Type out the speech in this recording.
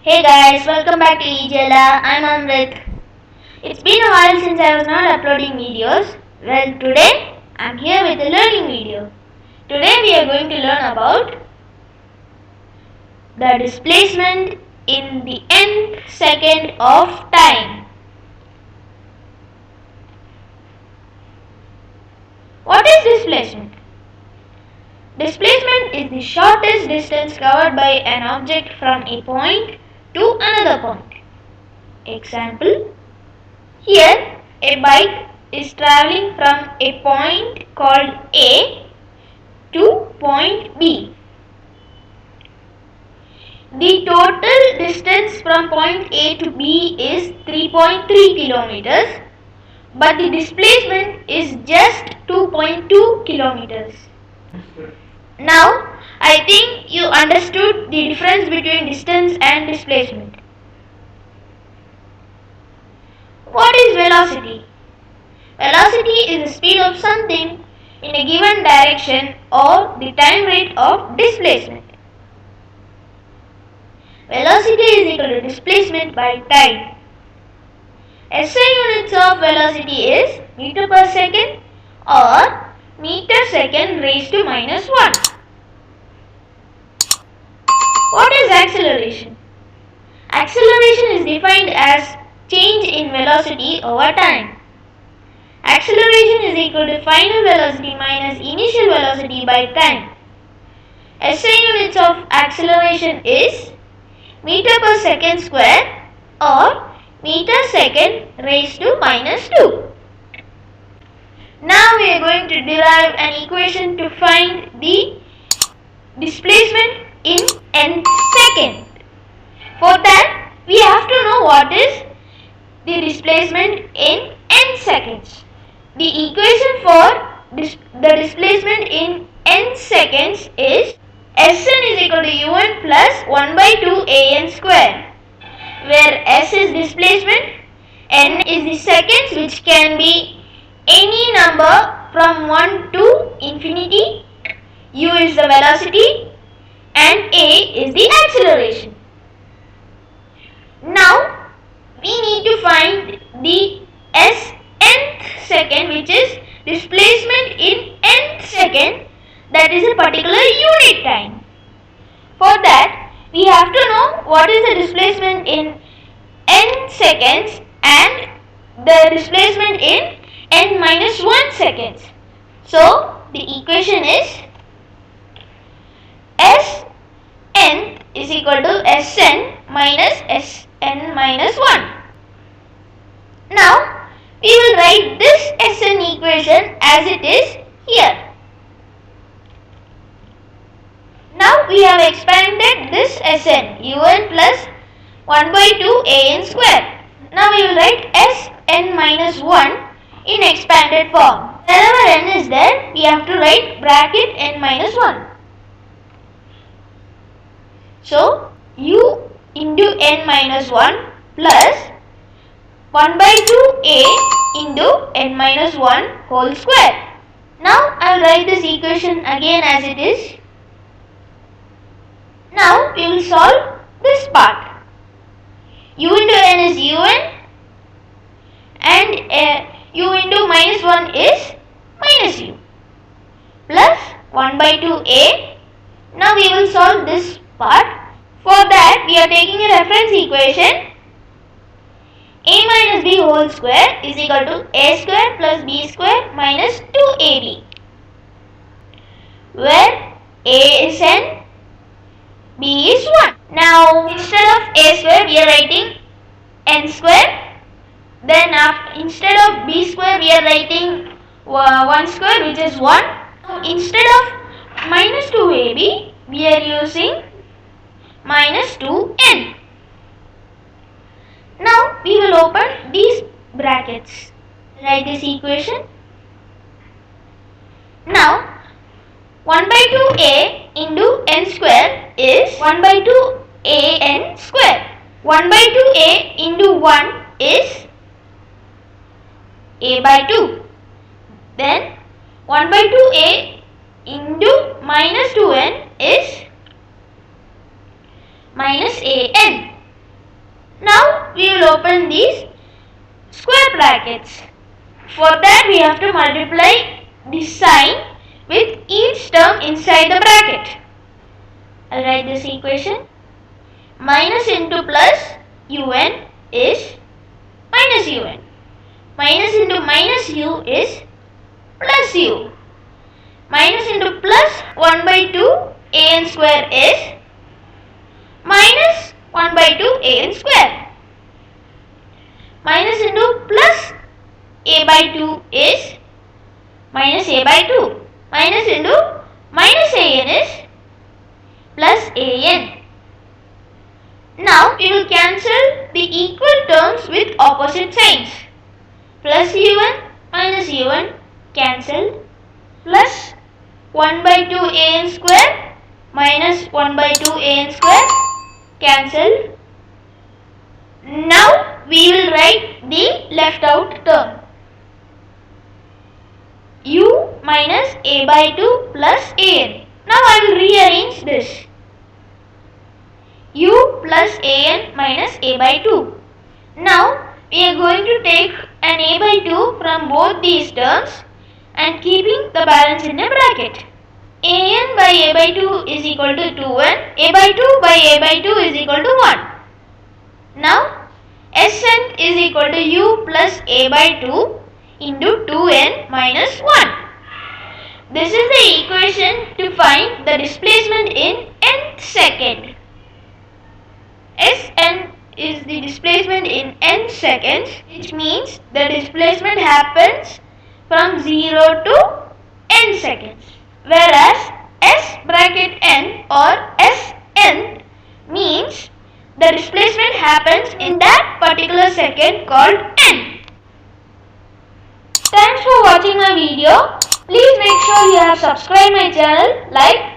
Hey guys, welcome back to EJLA. I'm Amrit. It's been a while since I was not uploading videos. Well, today I'm here with a learning video. Today we are going to learn about the displacement in the nth second of time. What is displacement? Displacement is the shortest distance covered by an object from a point to another point. Example, here a bike is traveling from a point called A to point B. The total distance from point A to B is 3.3 kilometers, but the displacement is just 2.2 kilometers. Now, I think you understood the difference between distance and displacement. What is velocity? Velocity is the speed of something in a given direction or the time rate of displacement. Velocity is equal to displacement by time. SI units of velocity is meter per second or meter second raised to minus 1. What is acceleration? Acceleration is defined as change in velocity over time. Acceleration is equal to final velocity minus initial velocity by time. SI units of acceleration is meter per second square or meter second raised to minus 2. Now we are going to derive an equation to find the displacement in nth second. For that, we have to know what is the displacement in nth seconds. The equation for the displacement in nth seconds is Sn is equal to un plus 1 by 2 an square, where S is displacement, n is the seconds, which can be any number from 1 to infinity, u is the velocity, and a is the acceleration. Now, we need to find the nth second, which is displacement in nth second, that is a particular unit time. For that, we have to know what is the displacement in n seconds and the displacement in n minus 1 seconds. So, the equation is Sn is equal to Sn minus Sn minus 1. Now, we will write this Sn equation as it is here. Now, we have expanded this Sn, un plus 1 by 2 an square. Now, we will write Sn minus 1 in expanded form. Wherever n is there, we have to write bracket n minus 1. So, u into n minus 1 plus 1 by 2a into n minus 1 whole square. Now, I will write this equation again as it is. Now, we will solve this part. U into n is un and u into minus 1 is minus u plus 1 by 2a. Now, we will solve this part. For that, we are taking a reference equation. A minus b whole square is equal to a square plus b square minus 2ab, where a is n, b is 1. Now, instead of a square, we are writing n square. Then, instead of b square, we are writing 1 square, which is 1. Instead of minus 2ab, we are using minus 2n. Now, we will open these brackets. Write this equation. Now, 1 by 2a into n square is 1 by 2an square. 1 by 2a into 1 is a by 2. Then, 1 by 2a into minus 2n is minus an. Now we will open these square brackets. For that we have to multiply the sign with each term inside the bracket. I'll write this equation. Minus into plus un is minus un. Minus into minus u is plus u. Minus into plus 1 by 2 an square is minus 1 by 2 an square. Minus into plus a by 2 is minus a by 2. Minus into minus an is plus an. Now we will cancel the equal terms with opposite signs. Plus u1 minus u1 cancelled. Plus 1 by 2 an square minus 1 by 2 an square cancelled. Now we will write the left out term. U minus a by 2 plus an. Now I will rearrange this. U plus an minus a by 2. Now we are going to take an a by 2 from both these terms and keeping the balance in a bracket. An by a by 2 is equal to 2n. A by 2 by a by 2 is equal to 1. Now Sn is equal to u plus a by 2 into 2n minus 1. This is the equation to find the displacement in nth second. Sn is the displacement in n seconds, which means the displacement happens from 0 to n seconds. Whereas S bracket n or Sn means the displacement happens in that particular second called n. Thanks for watching my video. Please make sure you have subscribed my channel, like